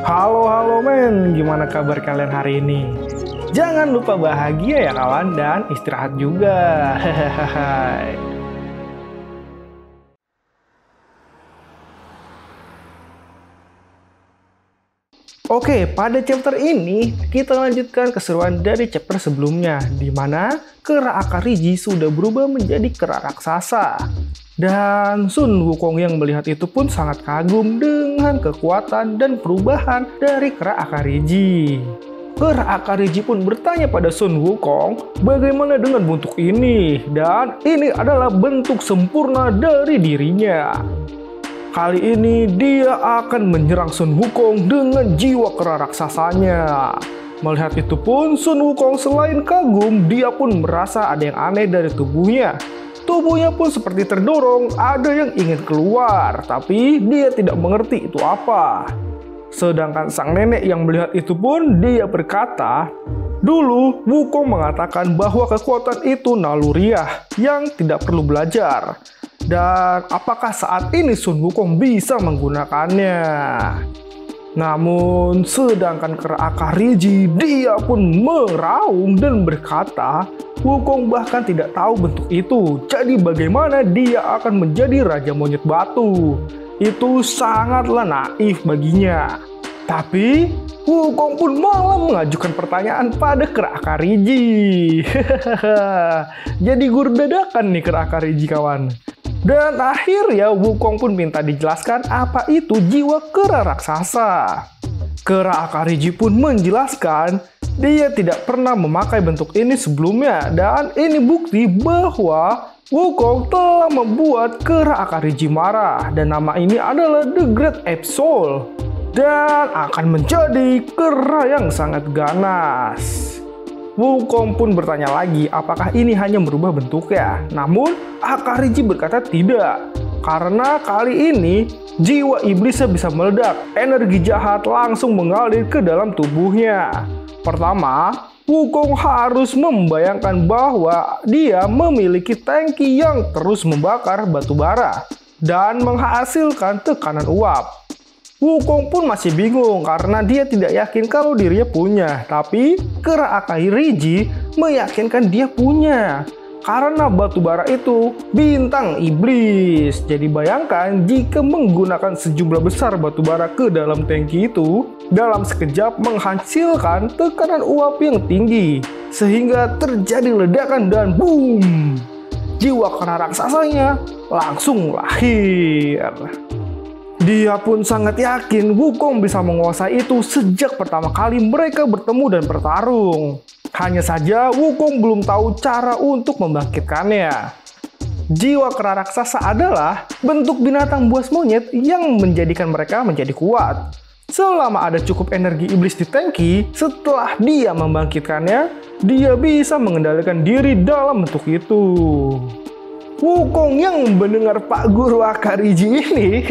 Halo men, gimana kabar kalian hari ini? Jangan lupa bahagia ya kawan dan istirahat juga. Hehehe. Oke, pada chapter ini kita lanjutkan keseruan dari chapter sebelumnya, di mana kera Akariji sudah berubah menjadi kera raksasa. Dan Sun Wukong yang melihat itu pun sangat kagum dengan kekuatan dan perubahan dari kera Akariji. Kera Akariji pun bertanya pada Sun Wukong, bagaimana dengan bentuk ini? Dan ini adalah bentuk sempurna dari dirinya. Kali ini dia akan menyerang Sun Wukong dengan jiwa kera raksasanya. Melihat itu pun Sun Wukong selain kagum, dia pun merasa ada yang aneh dari tubuhnya. Tubuhnya pun seperti terdorong, ada yang ingin keluar, tapi dia tidak mengerti itu apa. Sedangkan sang nenek yang melihat itu pun dia berkata, dulu Wukong mengatakan bahwa kekuatan itu naluriah yang tidak perlu belajar. Dan apakah saat ini Sun Wukong bisa menggunakannya? Namun sedangkan kera Akariji dia pun meraung dan berkata, Wukong bahkan tidak tahu bentuk itu. Jadi bagaimana dia akan menjadi Raja Monyet Batu? Itu sangatlah naif baginya. Tapi Wukong pun malah mengajukan pertanyaan pada kera Akariji. Jadi guru dadakan nih kera Akariji kawan. Dan akhirnya Wukong pun minta dijelaskan apa itu jiwa kera raksasa. Kera Akariji pun menjelaskan dia tidak pernah memakai bentuk ini sebelumnya, dan ini bukti bahwa Wukong telah membuat kera Akariji marah, dan nama ini adalah The Great Ape Soul dan akan menjadi kera yang sangat ganas. Wukong pun bertanya lagi apakah ini hanya merubah bentuknya. Namun Akariji berkata tidak, karena kali ini jiwa iblisnya bisa meledak. Energi jahat langsung mengalir ke dalam tubuhnya. Pertama, Wukong harus membayangkan bahwa dia memiliki tangki yang terus membakar batu bara dan menghasilkan tekanan uap. Wukong pun masih bingung karena dia tidak yakin kalau dirinya punya. Tapi kera Akariji meyakinkan dia punya. Karena batu bara itu bintang iblis. Jadi bayangkan jika menggunakan sejumlah besar batu bara ke dalam tangki itu, dalam sekejap menghasilkan tekanan uap yang tinggi. Sehingga terjadi ledakan dan boom! Jiwa kera raksasanya langsung lahir. Dia pun sangat yakin Wukong bisa menguasai itu sejak pertama kali mereka bertemu dan bertarung. Hanya saja Wukong belum tahu cara untuk membangkitkannya. Jiwa kera raksasa adalah bentuk binatang buas monyet yang menjadikan mereka menjadi kuat. Selama ada cukup energi iblis di tangki, setelah dia membangkitkannya, dia bisa mengendalikan diri dalam bentuk itu. Wukong yang mendengar Pak Guru Akariji ini,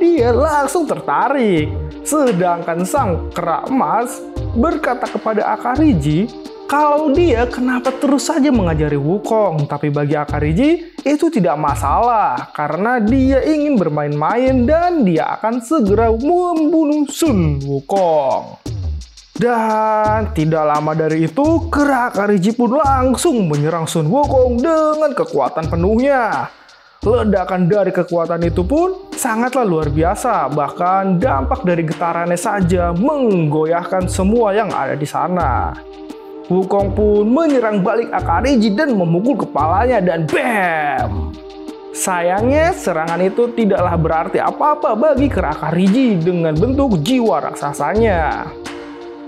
dia langsung tertarik. Sedangkan sang kera emas berkata kepada Akariji, kalau dia kenapa terus saja mengajari Wukong. Tapi bagi Akariji itu tidak masalah, karena dia ingin bermain-main dan dia akan segera membunuh Sun Wukong. Dan tidak lama dari itu, kera Akariji pun langsung menyerang Sun Wukong dengan kekuatan penuhnya. Ledakan dari kekuatan itu pun sangatlah luar biasa, bahkan dampak dari getarannya saja menggoyahkan semua yang ada di sana. Wukong pun menyerang balik Akariji dan memukul kepalanya dan BAM! Sayangnya serangan itu tidaklah berarti apa-apa bagi kera Akariji dengan bentuk jiwa raksasanya.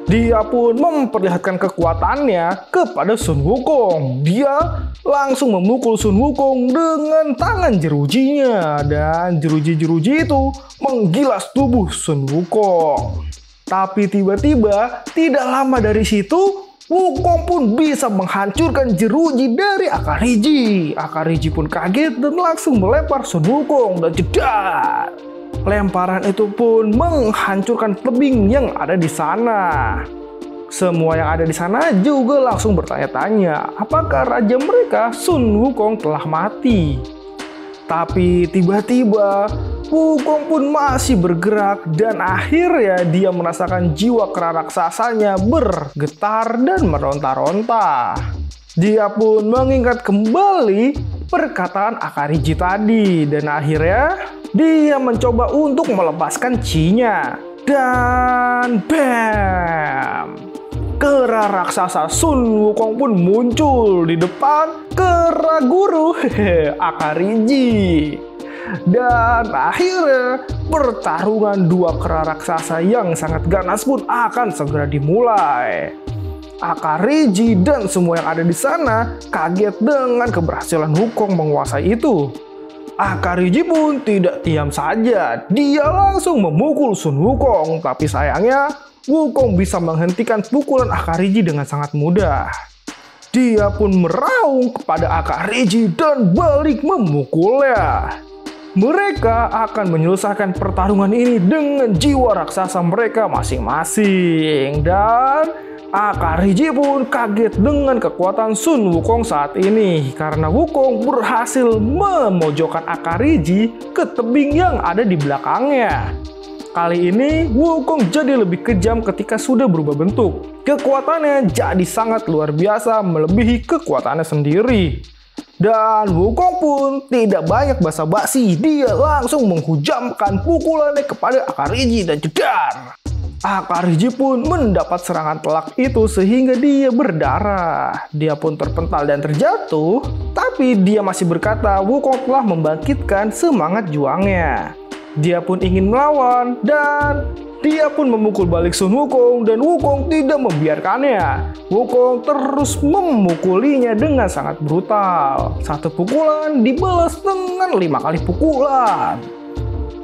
Dia pun memperlihatkan kekuatannya kepada Sun Wukong. Dia langsung memukul Sun Wukong dengan tangan jerujinya. Dan jeruji-jeruji itu menggilas tubuh Sun Wukong. Tapi tiba-tiba, tidak lama dari situ, Wukong pun bisa menghancurkan jeruji dari Akariji. Akariji pun kaget dan langsung melempar Sun Wukong dan jedar. Lemparan itu pun menghancurkan tebing yang ada di sana. Semua yang ada di sana juga langsung bertanya-tanya apakah raja mereka Sun Wukong telah mati. Tapi tiba-tiba Wukong pun masih bergerak dan akhirnya dia merasakan jiwa kera raksasanya bergetar dan meronta-ronta. Dia pun mengingat kembali perkataan Akariji tadi dan akhirnya dia mencoba untuk melepaskan chi-nya. Dan bam! Kera raksasa Sun Wukong pun muncul di depan kera guru Akariji. Dan akhirnya pertarungan dua kera raksasa yang sangat ganas pun akan segera dimulai. Akariji dan semua yang ada di sana kaget dengan keberhasilan Wukong menguasai itu. Akariji pun tidak diam saja, dia langsung memukul Sun Wukong, tapi sayangnya Wukong bisa menghentikan pukulan Akariji dengan sangat mudah. Dia pun meraung kepada Akariji dan balik memukulnya. Mereka akan menyelesaikan pertarungan ini dengan jiwa raksasa mereka masing-masing. Dan Akariji pun kaget dengan kekuatan Sun Wukong saat ini karena Wukong berhasil memojokkan Akariji ke tebing yang ada di belakangnya. Kali ini Wukong jadi lebih kejam ketika sudah berubah bentuk. Kekuatannya jadi sangat luar biasa, melebihi kekuatannya sendiri. Dan Wukong pun tidak banyak basa-basi, dia langsung menghujamkan pukulannya kepada Akariji dan jedar. Akariji pun mendapat serangan telak itu sehingga dia berdarah. Dia pun terpental dan terjatuh, tapi dia masih berkata Wukong telah membangkitkan semangat juangnya. Dia pun ingin melawan dan dia pun memukul balik Sun Wukong dan Wukong tidak membiarkannya. Wukong terus memukulinya dengan sangat brutal. Satu pukulan dibalas dengan 5 kali pukulan.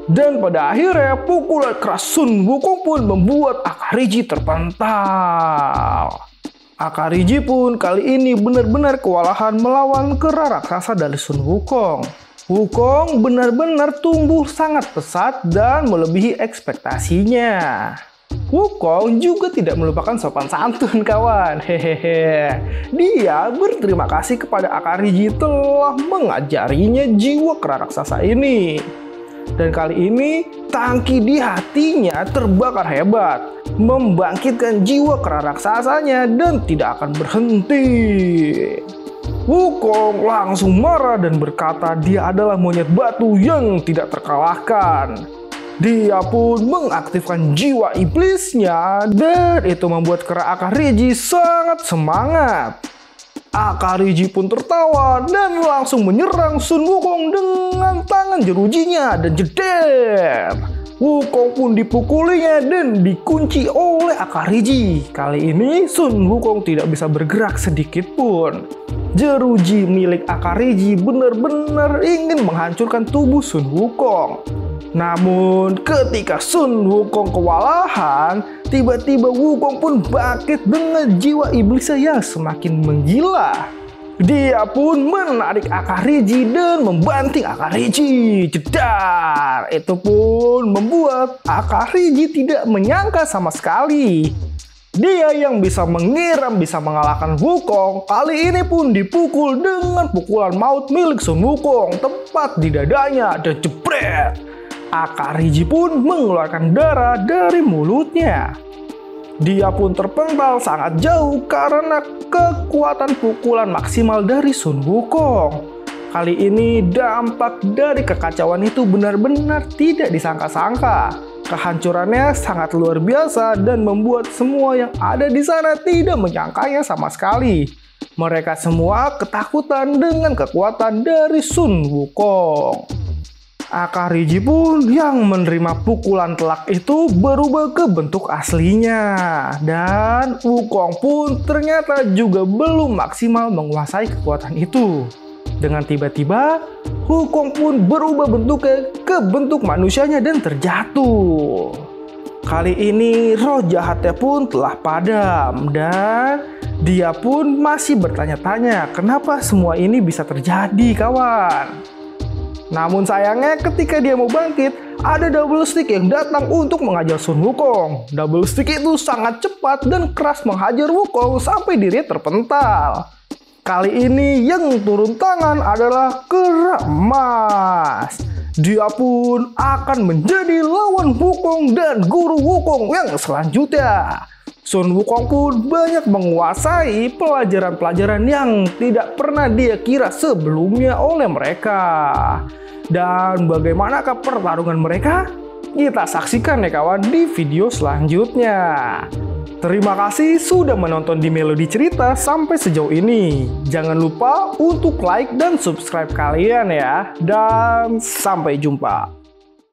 Dan pada akhirnya pukulan keras Sun Wukong pun membuat Akariji terpental. Akariji pun kali ini benar-benar kewalahan melawan kera raksasa dari Sun Wukong. Wukong benar-benar tumbuh sangat pesat dan melebihi ekspektasinya. Wukong juga tidak melupakan sopan santun kawan. Hehehe. Dia berterima kasih kepada Akariji telah mengajarinya jiwa kera raksasa ini. Dan kali ini tangki di hatinya terbakar hebat, membangkitkan jiwa kera raksasanya dan tidak akan berhenti. Wukong langsung marah dan berkata dia adalah monyet batu yang tidak terkalahkan. Dia pun mengaktifkan jiwa iblisnya dan itu membuat kera Akariji sangat semangat. Akariji pun tertawa dan langsung menyerang Sun Wukong dengan tangan jerujinya dan jeder. Wukong pun dipukulinya dan dikunci oleh Akariji. Kali ini Sun Wukong tidak bisa bergerak sedikit pun. Jeruji milik Akariji benar-benar ingin menghancurkan tubuh Sun Wukong. Namun ketika Sun Wukong kewalahan, tiba-tiba Wukong pun bangkit dengan jiwa iblisnya yang semakin menggila. Dia pun menarik Akariji dan membanting Akariji. Jedar! Itu pun membuat Akariji tidak menyangka sama sekali. Dia yang bisa mengira bisa mengalahkan Wukong, kali ini pun dipukul dengan pukulan maut milik Sun Wukong tepat di dadanya dan jebret. Akariji pun mengeluarkan darah dari mulutnya. Dia pun terpental sangat jauh karena kekuatan pukulan maksimal dari Sun Wukong. Kali ini dampak dari kekacauan itu benar-benar tidak disangka-sangka. Kehancurannya sangat luar biasa dan membuat semua yang ada di sana tidak menyangkanya sama sekali. Mereka semua ketakutan dengan kekuatan dari Sun Wukong. Akariji pun yang menerima pukulan telak itu berubah ke bentuk aslinya. Dan Wukong pun ternyata juga belum maksimal menguasai kekuatan itu. Dengan tiba-tiba, Wukong pun berubah bentuknya ke bentuk manusianya dan terjatuh. Kali ini roh jahatnya pun telah padam dan dia pun masih bertanya-tanya kenapa semua ini bisa terjadi kawan. Namun sayangnya ketika dia mau bangkit, ada double stick yang datang untuk menghajar Sun Wukong. Double stick itu sangat cepat dan keras menghajar Wukong sampai dirinya terpental. Kali ini yang turun tangan adalah kera emas. Dia pun akan menjadi lawan Wukong dan guru Wukong yang selanjutnya. Sun Wukong pun banyak menguasai pelajaran-pelajaran yang tidak pernah dia kira sebelumnya oleh mereka. Dan bagaimanakah pertarungan mereka? Kita saksikan ya kawan di video selanjutnya. Terima kasih sudah menonton di Melody Cerita sampai sejauh ini. Jangan lupa untuk like dan subscribe kalian ya. Dan sampai jumpa.